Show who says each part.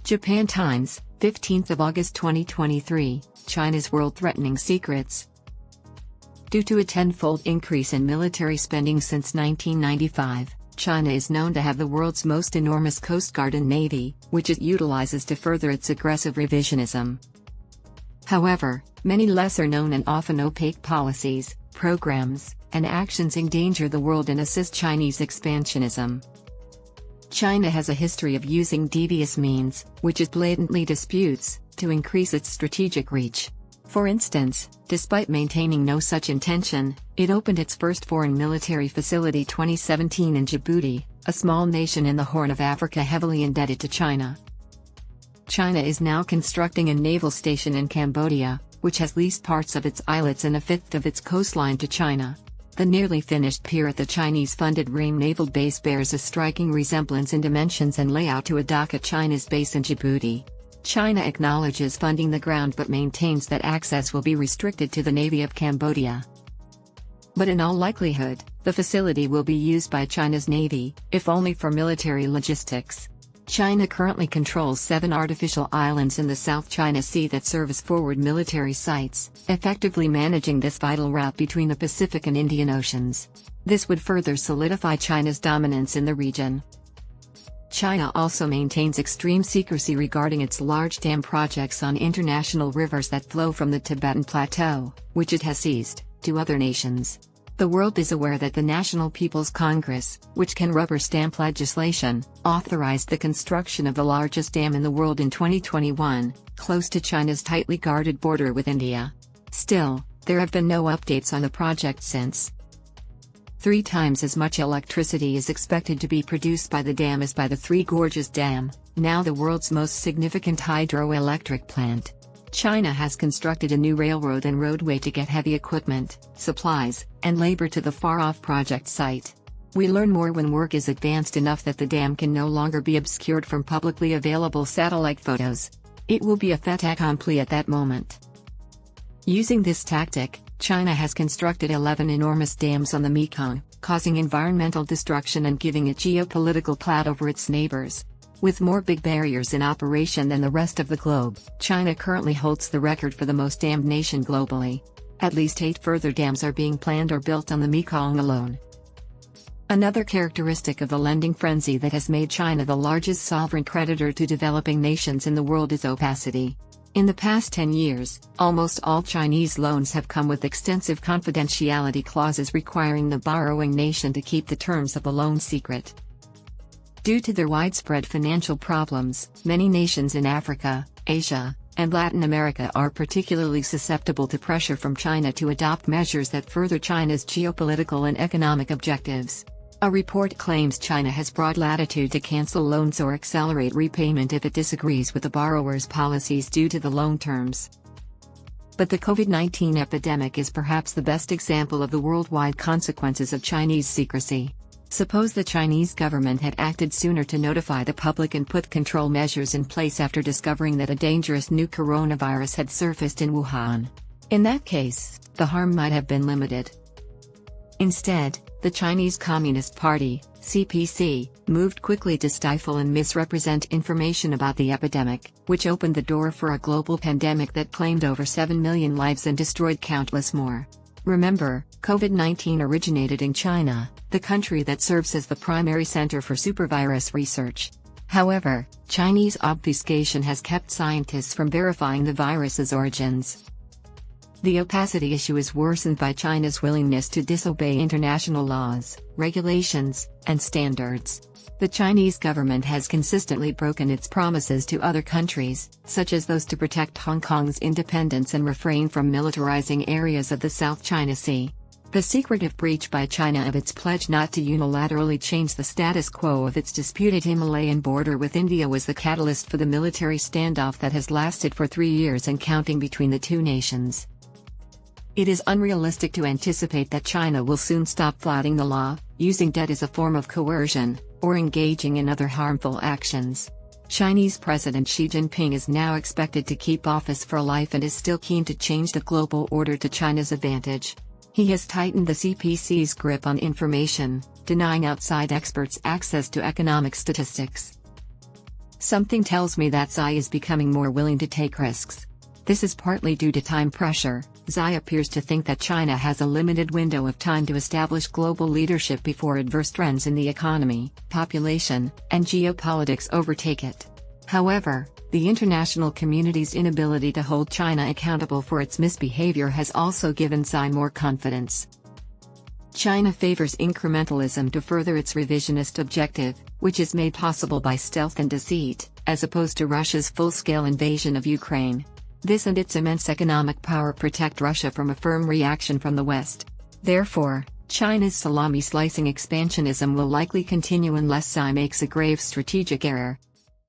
Speaker 1: Japan Times, 15th of August 2023, China's world-threatening secrets. Due to a tenfold increase in military spending since 1995, China is known to have the world's most enormous coast guard and navy, which it utilizes to further its aggressive revisionism. However, many lesser-known and often opaque policies, programs, and actions endanger the world and assist Chinese expansionism. China has a history of using devious means, which it blatantly disputes, to increase its strategic reach. For instance, despite maintaining no such intention, it opened its first foreign military facility 2017 in Djibouti, a small nation in the Horn of Africa heavily indebted to China. China is now constructing a naval station in Cambodia, which has leased parts of its islets and a fifth of its coastline to China. The nearly finished pier at the Chinese-funded Ream Naval Base bears a striking resemblance in dimensions and layout to a dock at China's base in Djibouti. China acknowledges funding the ground but maintains that access will be restricted to the Navy of Cambodia. But in all likelihood, the facility will be used by China's Navy, if only for military logistics. China currently controls 7 artificial islands in the South China Sea that serve as forward military sites, effectively managing this vital route between the Pacific and Indian Oceans. This would further solidify China's dominance in the region. China also maintains extreme secrecy regarding its large dam projects on international rivers that flow from the Tibetan Plateau, which it has seized, to other nations. The world is aware that the National People's Congress, which can rubber stamp legislation, authorized the construction of the largest dam in the world in 2021, close to China's tightly guarded border with India. Still, there have been no updates on the project since. 3 times as much electricity is expected to be produced by the dam as by the Three Gorges Dam, now the world's most significant hydroelectric plant. China has constructed a new railroad and roadway to get heavy equipment, supplies, and labor to the far-off project site. We learn more when work is advanced enough that the dam can no longer be obscured from publicly available satellite photos. It will be a fait accompli at that moment. Using this tactic, China has constructed 11 enormous dams on the Mekong, causing environmental destruction and giving it geopolitical clout over its neighbors. With more big barriers in operation than the rest of the globe, China currently holds the record for the most dammed nation globally. At least 8 further dams are being planned or built on the Mekong alone. Another characteristic of the lending frenzy that has made China the largest sovereign creditor to developing nations in the world is opacity. In the past 10 years, almost all Chinese loans have come with extensive confidentiality clauses requiring the borrowing nation to keep the terms of the loan secret. Due to their widespread financial problems, many nations in Africa, Asia, and Latin America are particularly susceptible to pressure from China to adopt measures that further China's geopolitical and economic objectives. A report claims China has broad latitude to cancel loans or accelerate repayment if it disagrees with the borrower's policies due to the loan terms. But the COVID-19 epidemic is perhaps the best example of the worldwide consequences of Chinese secrecy. Suppose the Chinese government had acted sooner to notify the public and put control measures in place after discovering that a dangerous new coronavirus had surfaced in Wuhan. In that case, the harm might have been limited. Instead, the Chinese Communist Party, CPC, moved quickly to stifle and misrepresent information about the epidemic, which opened the door for a global pandemic that claimed over 7 million lives and destroyed countless more. Remember, COVID-19 originated in China, the country that serves as the primary center for supervirus research. However, Chinese obfuscation has kept scientists from verifying the virus's origins. The opacity issue is worsened by China's willingness to disobey international laws, regulations, and standards. The Chinese government has consistently broken its promises to other countries, such as those to protect Hong Kong's independence and refrain from militarizing areas of the South China Sea. The secretive breach by China of its pledge not to unilaterally change the status quo of its disputed Himalayan border with India was the catalyst for the military standoff that has lasted for 3 years and counting between the two nations. It is unrealistic to anticipate that China will soon stop flouting the law, using debt as a form of coercion, or engaging in other harmful actions. Chinese President Xi Jinping is now expected to keep office for life and is still keen to change the global order to China's advantage. He has tightened the CPC's grip on information, denying outside experts access to economic statistics. Something tells me that Xi is becoming more willing to take risks. This is partly due to time pressure. Xi appears to think that China has a limited window of time to establish global leadership before adverse trends in the economy, population, and geopolitics overtake it. However, the international community's inability to hold China accountable for its misbehavior has also given Xi more confidence. China favors incrementalism to further its revisionist objective, which is made possible by stealth and deceit, as opposed to Russia's full-scale invasion of Ukraine. This and its immense economic power protect Russia from a firm reaction from the West. Therefore, China's salami-slicing expansionism will likely continue unless Xi makes a grave strategic error.